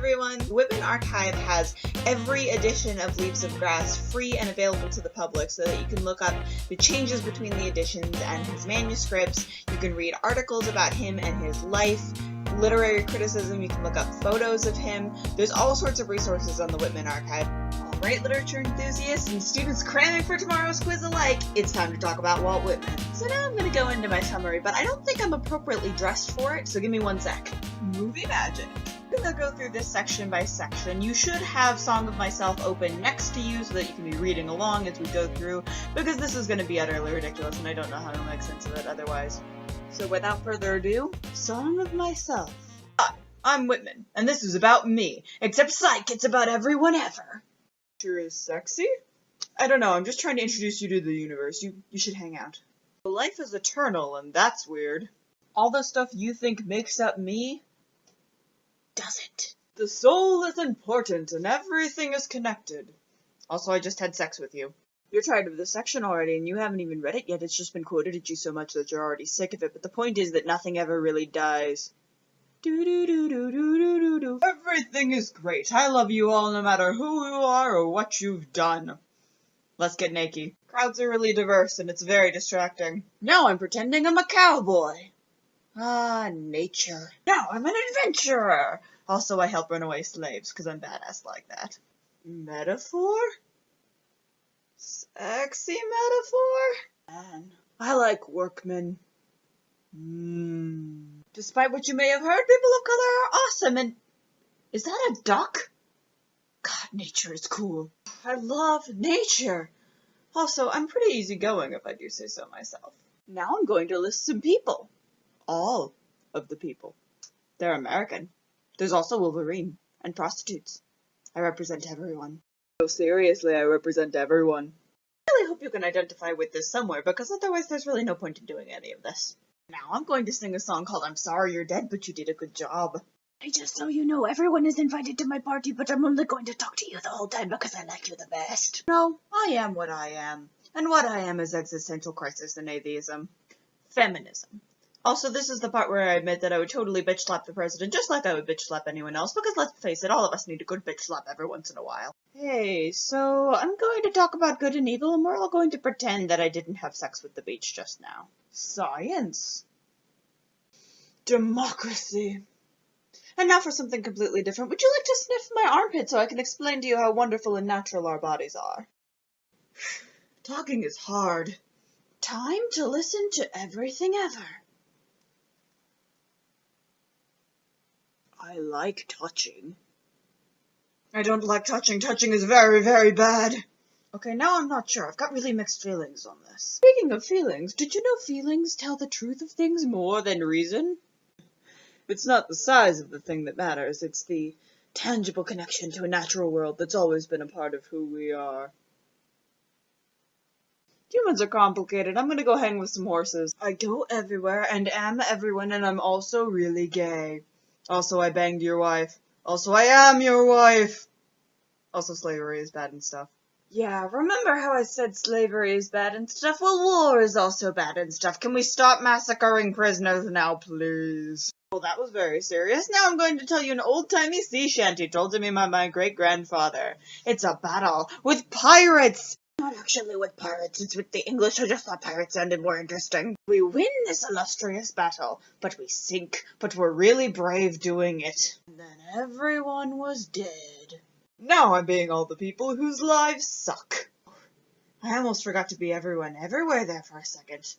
everyone! Whitman Archive has every edition of Leaves of Grass free and available to the public so that you can look up the changes between the editions and his manuscripts. You can read articles about him and his life, literary criticism, you can look up photos of him. There's all sorts of resources on the Whitman Archive. Alright, literature enthusiasts and students cramming for tomorrow's quiz alike, it's time to talk about Walt Whitman. So now I'm going to go into my summary, but I don't think I'm appropriately dressed for it, so give me 1 sec. Movie magic. I'm going to go through this section by section. You should have Song of Myself open next to you so that you can be reading along as we go through, because this is going to be utterly ridiculous and I don't know how to make sense of it otherwise. So without further ado, Song of Myself. Hi, I'm Whitman, and this is about me, except psych, it's about everyone ever. Sure is sexy? I don't know, I'm just trying to introduce you to the universe. You should hang out. Life is eternal, and that's weird. All the stuff you think makes up me doesn't. The soul is important, and everything is connected. Also, I just had sex with you. You're tired of this section already, and you haven't even read it yet. It's just been quoted at you so much that you're already sick of it, but the point is that nothing ever really dies. Do-do-do-do-do-do-do-do. Everything is great. I love you all no matter who you are or what you've done. Let's get naked. Crowds are really diverse, and it's very distracting. Now I'm pretending I'm a cowboy. Ah, nature. Now I'm an adventurer. Also, I help runaway slaves, because I'm badass like that. Metaphor? Sexy metaphor? Man, I like workmen. Despite what you may have heard, people of color are awesome, and... Is that a duck? God, nature is cool. I love nature. Also, I'm pretty easygoing if I do say so myself. Now I'm going to list some people. All of the people. They're American. There's also Wolverine and prostitutes. I represent everyone. No, seriously, I represent everyone. I really hope you can identify with this somewhere, because otherwise there's really no point in doing any of this. Now I'm going to sing a song called I'm Sorry You're Dead, but You Did a Good Job. Hey, just so you know, everyone is invited to my party, but I'm only going to talk to you the whole time because I like you the best. No, I am what I am. And what I am is existential crisis and atheism. Feminism. Also, this is the part where I admit that I would totally bitch slap the president, just like I would bitch slap anyone else, because let's face it, all of us need a good bitch slap every once in a while. Hey, so I'm going to talk about good and evil, and we're all going to pretend that I didn't have sex with the beach just now. Science. Democracy. And now for something completely different. Would you like to sniff my armpit so I can explain to you how wonderful and natural our bodies are? Talking is hard. Time to listen to everything ever. I like touching. I don't like touching. Touching is very, very bad. Okay, now I'm not sure. I've got really mixed feelings on this. Speaking of feelings, did you know feelings tell the truth of things more than reason? It's not the size of the thing that matters, it's the tangible connection to a natural world that's always been a part of who we are. Humans are complicated. I'm gonna go hang with some horses. I go everywhere and am everyone, and I'm also really gay. Also, I banged your wife. Also, I am your wife! Also, slavery is bad and stuff. Yeah, remember how I said slavery is bad and stuff? Well, war is also bad and stuff. Can we stop massacring prisoners now, please? Well, that was very serious. Now I'm going to tell you an old-timey sea shanty told to me by my great-grandfather. It's a battle with pirates! Not actually with pirates, it's with the English. I just thought pirates sounded more interesting. We win this illustrious battle, but we sink, but we're really brave doing it. And then everyone was dead. Now I'm being all the people whose lives suck. I almost forgot to be everyone everywhere there for a second.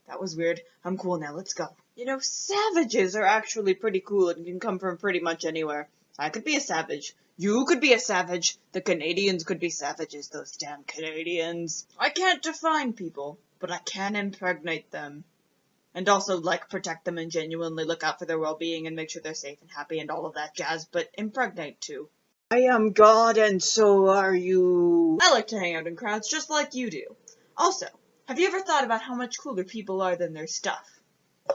That was weird. I'm cool now, let's go. You know, savages are actually pretty cool and can come from pretty much anywhere. I could be a savage. You could be a savage. The Canadians could be savages, those damn Canadians. I can't define people, but I can impregnate them. And also, like, protect them and genuinely look out for their well-being and make sure they're safe and happy and all of that jazz, but impregnate too. I am God and so are you. I like to hang out in crowds just like you do. Also, have you ever thought about how much cooler people are than their stuff?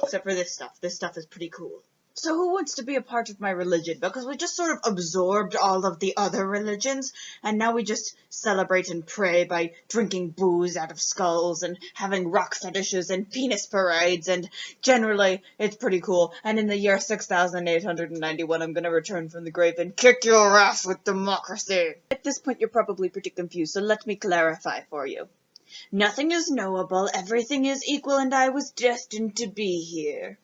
Except for this stuff. This stuff is pretty cool. So who wants to be a part of my religion? Because we just sort of absorbed all of the other religions, and now we just celebrate and pray by drinking booze out of skulls and having rock fetishes and penis parades, and generally it's pretty cool. And in the year 6891, I'm gonna return from the grave and kick your ass with democracy. At this point, you're probably pretty confused, so let me clarify for you. Nothing is knowable, everything is equal, and I was destined to be here.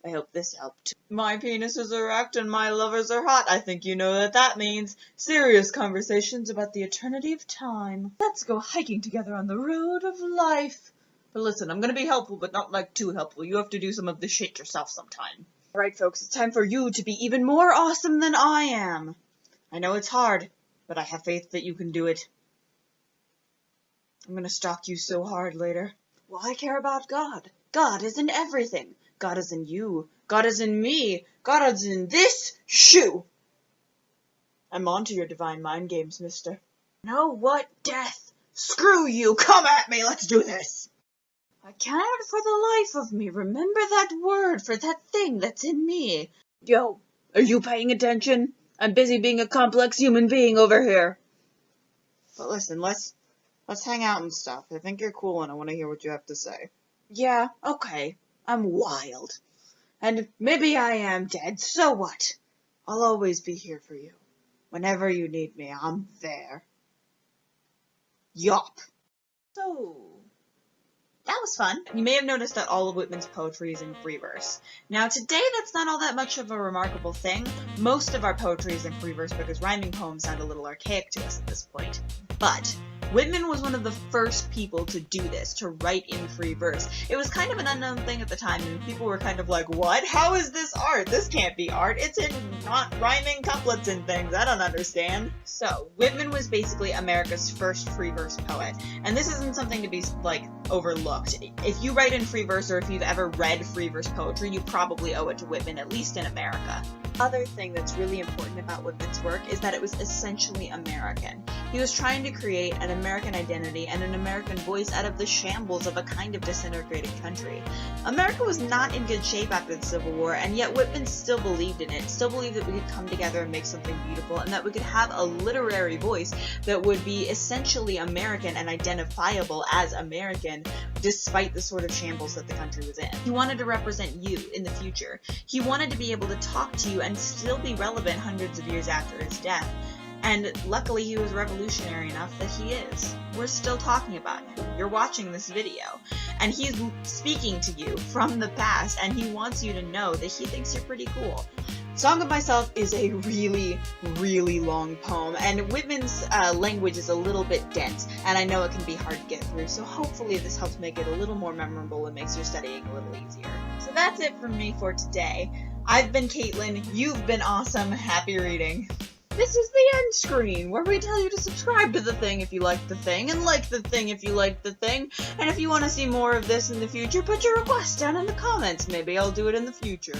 I hope this helped. My penis is erect and my lovers are hot. I think you know what that means. Serious conversations about the eternity of time. Let's go hiking together on the road of life. But listen, I'm gonna be helpful, but not like too helpful. You have to do some of this shit yourself sometime. Alright folks, it's time for you to be even more awesome than I am. I know it's hard, but I have faith that you can do it. I'm gonna stalk you so hard later. Well, I care about God. God is in everything. God is in you. God is in me. God is in this shoe. I'm on to your divine mind games, mister. Know what? Death. Screw you. Come at me. Let's do this. I cannot for the life of me remember that word for that thing that's in me. Yo, are you paying attention? I'm busy being a complex human being over here. But listen, let's hang out and stuff. I think you're cool and I want to hear what you have to say. Yeah, okay. I'm wild. And maybe I am dead, so what? I'll always be here for you. Whenever you need me, I'm there. Yup. So, that was fun. You may have noticed that all of Whitman's poetry is in free verse. Now today that's not all that much of a remarkable thing. Most of our poetry is in free verse because rhyming poems sound a little archaic to us at this point. But Whitman was one of the first people to do this, to write in free verse. It was kind of an unknown thing at the time, and people were kind of like, what? How is this art? This can't be art. It's in not rhyming couplets and things. I don't understand. So, Whitman was basically America's first free verse poet, and this isn't something to be, like, overlooked. If you write in free verse, or if you've ever read free verse poetry, you probably owe it to Whitman, at least in America. Other thing that's really important about Whitman's work is that it was essentially American. He was trying to create an American identity and an American voice out of the shambles of a kind of disintegrated country. America was not in good shape after the Civil War, and yet Whitman still believed in it, still believed that we could come together and make something beautiful, and that we could have a literary voice that would be essentially American and identifiable as American, despite the sort of shambles that the country was in. He wanted to represent you in the future. He wanted to be able to talk to you and still be relevant hundreds of years after his death. And luckily he was revolutionary enough that he is. We're still talking about him. You're watching this video. And he's speaking to you from the past, and he wants you to know that he thinks you're pretty cool. Song of Myself is a really, really long poem, and Whitman's language is a little bit dense, and I know it can be hard to get through, so hopefully this helps make it a little more memorable and makes your studying a little easier. So that's it from me for today. I've been Kaitlyn, you've been awesome, happy reading. This is the end screen, where we tell you to subscribe to the thing if you like the thing, and like the thing if you like the thing, and if you want to see more of this in the future, put your request down in the comments, maybe I'll do it in the future.